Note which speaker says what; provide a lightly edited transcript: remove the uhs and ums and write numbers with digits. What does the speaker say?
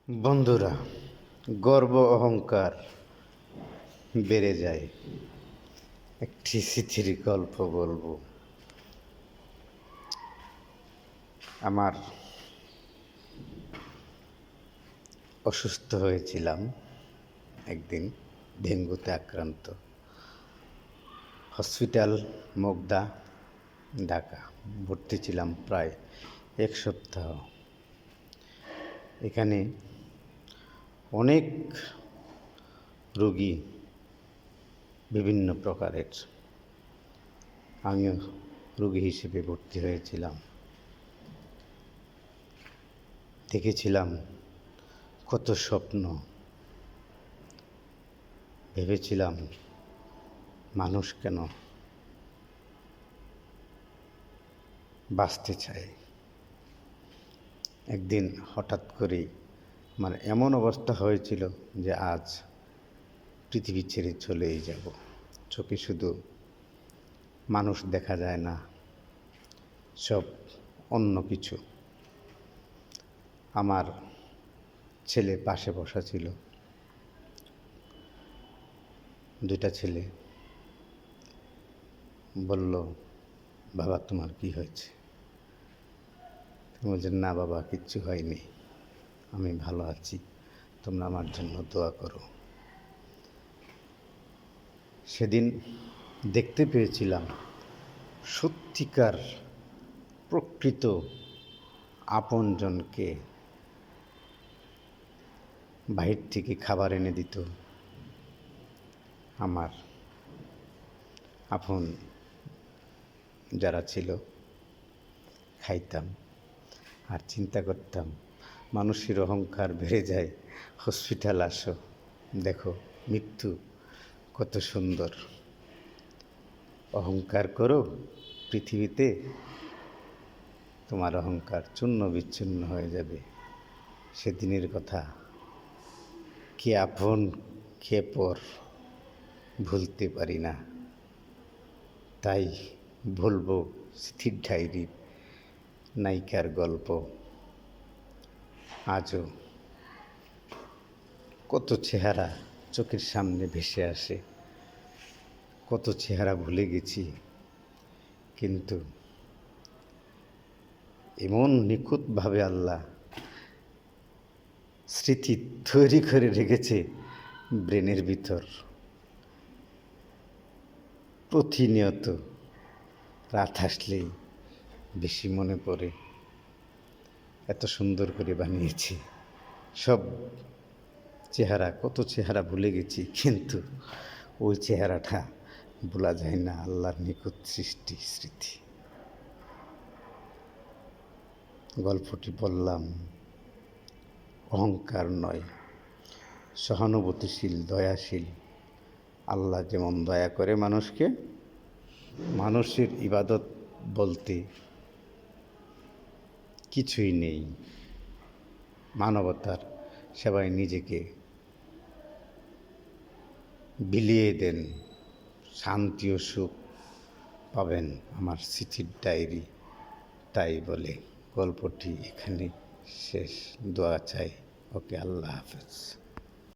Speaker 1: বন্ধুরা, গর্ব অহংকার বেড়ে যায়। একটি স্মৃতির গল্প বলবো। আমার অসুস্থ হয়েছিলাম একদিন, ডেঙ্গুতে আক্রান্ত। হসপিটাল মুগদা, ঢাকা। ভর্তি ছিলাম প্রায় 1 সপ্তাহ। এখানে অনেক রোগী, বিভিন্ন প্রকারের। আমিও রোগী হিসেবে ভর্তি হয়েছিলাম। দেখেছিলাম কত স্বপ্ন, ভেবেছিলাম মানুষ কেন বাঁচতে চায়। একদিন হঠাৎ করেই এমন অবস্থা হয়েছিল যে আজ পৃথিবী ছেড়ে চলেই যাব। চোখে শুধু মানুষ দেখা যায় না, সব অন্য কিছু। আমার ছেলে পাশে বসা ছিল, 2টা ছেলে। বলল, বাবা তোমার কি হয়েছে? বলছেন, না বাবা, কিচ্ছু হয়নি, আমি ভালো আছি, তোমরা আমার জন্য দোয়া করো। সেদিন দেখতে পেয়েছিলাম সত্যিকার প্রকৃত আপনজনকে। বাহির থেকে খাবার এনে দিত, আমার আপন যারা ছিল, খাইতাম। আর চিন্তা করতাম, মানুষের অহংকার বেড়ে যায়। হসপিটাল আসো, দেখো মৃত্যু কত সুন্দর। অহংকার করো পৃথিবীতে, তোমার অহংকার চূর্ণ বিচ্ছিন্ন হয়ে যাবে। সেদিনের কথা কে আপন কে পর ভুলতে পারি না। তাই বলবো, স্থির ডায়েরির নায়িকার গল্প। আজও কত চেহারা চোখের সামনে ভেসে আসে, কত চেহারা ভুলে গেছি, কিন্তু এমন নিখুঁতভাবে আল্লাহ স্মৃতি তৈরি করে রেখেছে ব্রেনের ভিতর। প্রতিনিয়ত রাত আসলেই বেশি মনে পড়ে। এত সুন্দর করে বানিয়েছি, সব চেহারা, কত চেহারা ভুলে গেছি, কিন্তু ওই চেহারাটা ভোলা যায় না। আল্লাহর নিখুঁত সৃষ্টি, স্মৃতি। গল্পটি বললাম, অহংকার নয়, সহানুভূতিশীল, দয়াশীল। আল্লাহ যেমন দয়া করে মানুষকে, মানুষের ইবাদত বলতে কিছুই নেই। মানবতার সেবায় নিজেকে বিলিয়ে দেন, শান্তি ও সুখ পাবেন। আমার স্মৃতির ডায়েরি তাই বলে। গল্পটি এখানে শেষ। দোয়া চাই। ওকে, আল্লাহ হাফেজ।